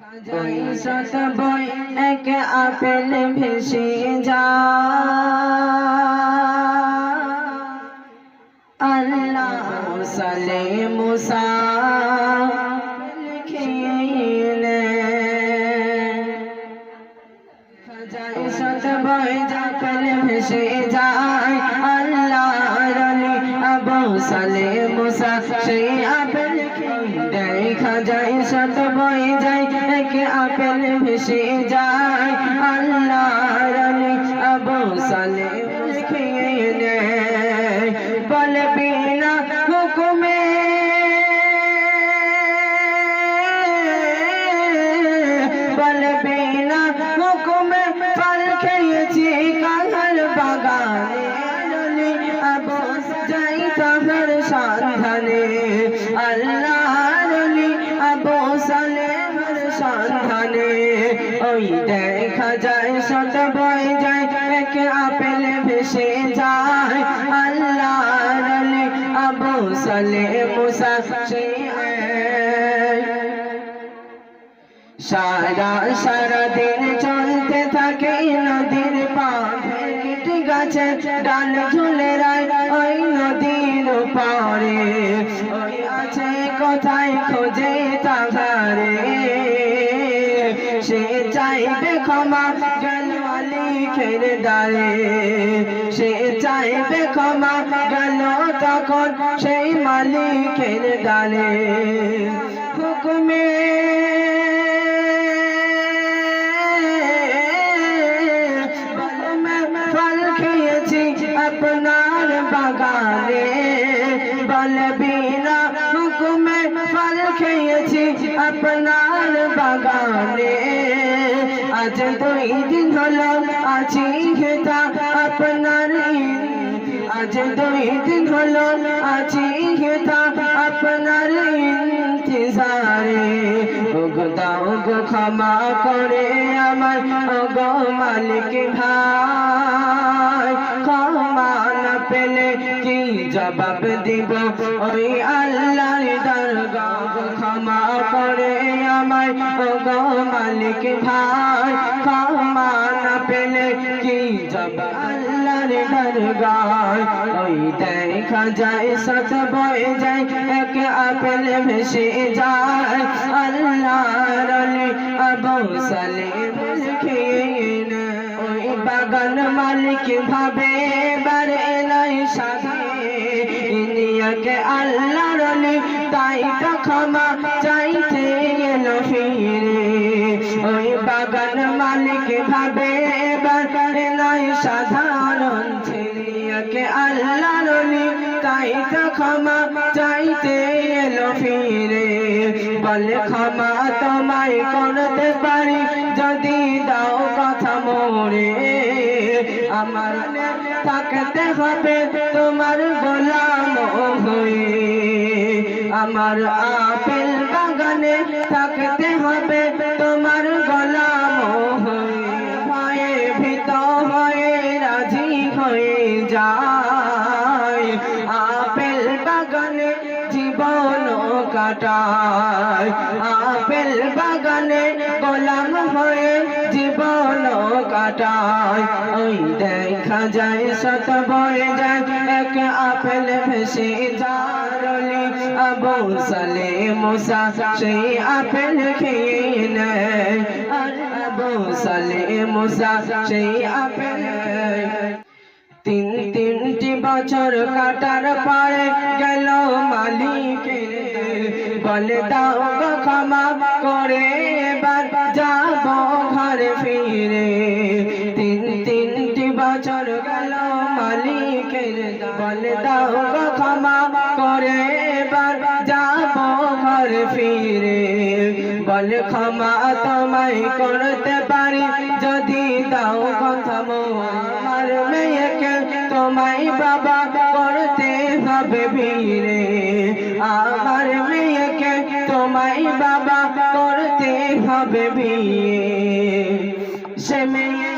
খাজাই শত বই এক আপেল ভেসে যায় আল্লাহ সালে মুসা খাজাই শত বই আপেল ভেসে যায় আল্লাহর ওলি আবু সালে মুসা সেই আপেল দেখা যায় শত বই যায় এক আপেল ভেসে যায় আল্লাহর ওলি আবু সালে খেয়ে নেয় বলে বিনা হুকুমে বলে বিনা হুকুমে ফল খেয়েছি কাঁঠাল বাগানে আবু যাই তাহার সন্ধানে আল্লাহর ওলি আবু সালেমের সন্ধানে ওই দেখা যায় শত বই যায় এক আপেল ভেসে যায় আল্লাহর ওলি আবু সালেম মুসা সারা দিন চলতে থাকে নদীর পাড়ে কেটে গাছে ডাল ঝুলে রায় ওই নদীর পাড়ে ওই আছে কোথায় খোঁজে তাহারে সে চাইবে ক্ষমা গেল মালিকের দ্বারে সে চাইবে ক্ষমা গেল তখন সেই মালিকের দ্বারে হুকুমে আপনার বাগানে বলে বিনা হুকুমে ফল খেয়েছি আপনার বাগানে আজ 2 দিন হলো আছি হেতা আপনার আজ 2 দিন হলো আছি হেতা আপনার ইন্তজারে ওগো দাও গো ক্ষমা করে আমার ওগো মালিক ভাই ক্ষমা না পেলে কি জবাব দিব ওই আল্লাহর দরগাহ ক্ষমা করে আমার ওগো মালিক ভাই ক্ষমা না পেলে কি জবাব আল্লাহর দরগাহ ওই দেখা যায় শত বই যায় এক আপেল ভেসে যায় আল্লাহর ওলি আবু সালেম খেয়ে নেয় ওই বাগান মালিক ভাবে বারে নাই সাথে ইনিয়াকে আল্লাহর ওলি তাই তো ক্ষমা চাইতে এলো ফিরে ওই বাগান মালিক ভাবে বারে নাই সাধারণ ছেলেকে আল্লাহর ওলি তাই তো ক্ষমা চাইতে এলো ফিরে বলে ক্ষমা তোমায় করতে পারি যদি দাও কথা মোরে আমার থাকতে হবে তোমার গোলাম হয়ে আমার আপেল বাগানে থাকতে হবে তোমার গোলাম হয়ে ভয়ে ভীত হয়ে রাজি হয়ে যায় আপেল বাগানে জীবন কাটায় আপেল বাগানে গোলাম হয়ে জীবন কাটায় ওই দেখা যায় শত বয়ে যায় এক আপেল ভেসে যায় আবু সালেম মুসা সেই আপেল খেয়ে নেয় আবু সালেম মুসা সেই আপেল 3 বছর কাটার পরে গেল মালিকের বলে দাও গো ক্ষমা করে এবার যাব ঘরে ফিরে 3 বছর গেল মালিকের বলে দাও গো ক্ষমা করে এবার যাব ঘরে ফিরে বলে ক্ষমা তোমায় করতে পারি যদি দাও কথা আমার মেয়েকে তোমায় বাবা করতে হবে বীরে আমার মেয়েকে তোমায় বাবা করতে হবে বিয়ে সে মেয়ে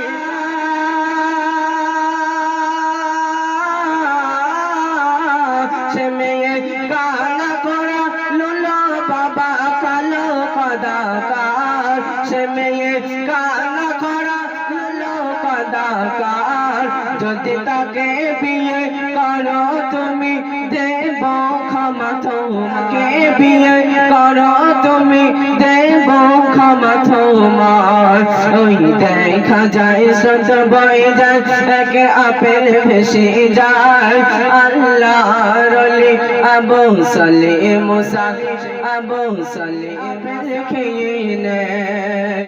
কানা করা লুলো বাবা কালো কদাকার সে মেয়ে কানা করা কাদাকার যদি তাকে বিয়ে করো তুমি দেব ক্ষমা তোমাকে বিয়ে করো তুমি দেব ক্ষমা তোমার ওই দেখা যায় সত বয়ে যায় একে আপেল ভেসে যায় আল্লাহর ওলি আবু সালে মুসা আবু সালে খেয়ে নেয়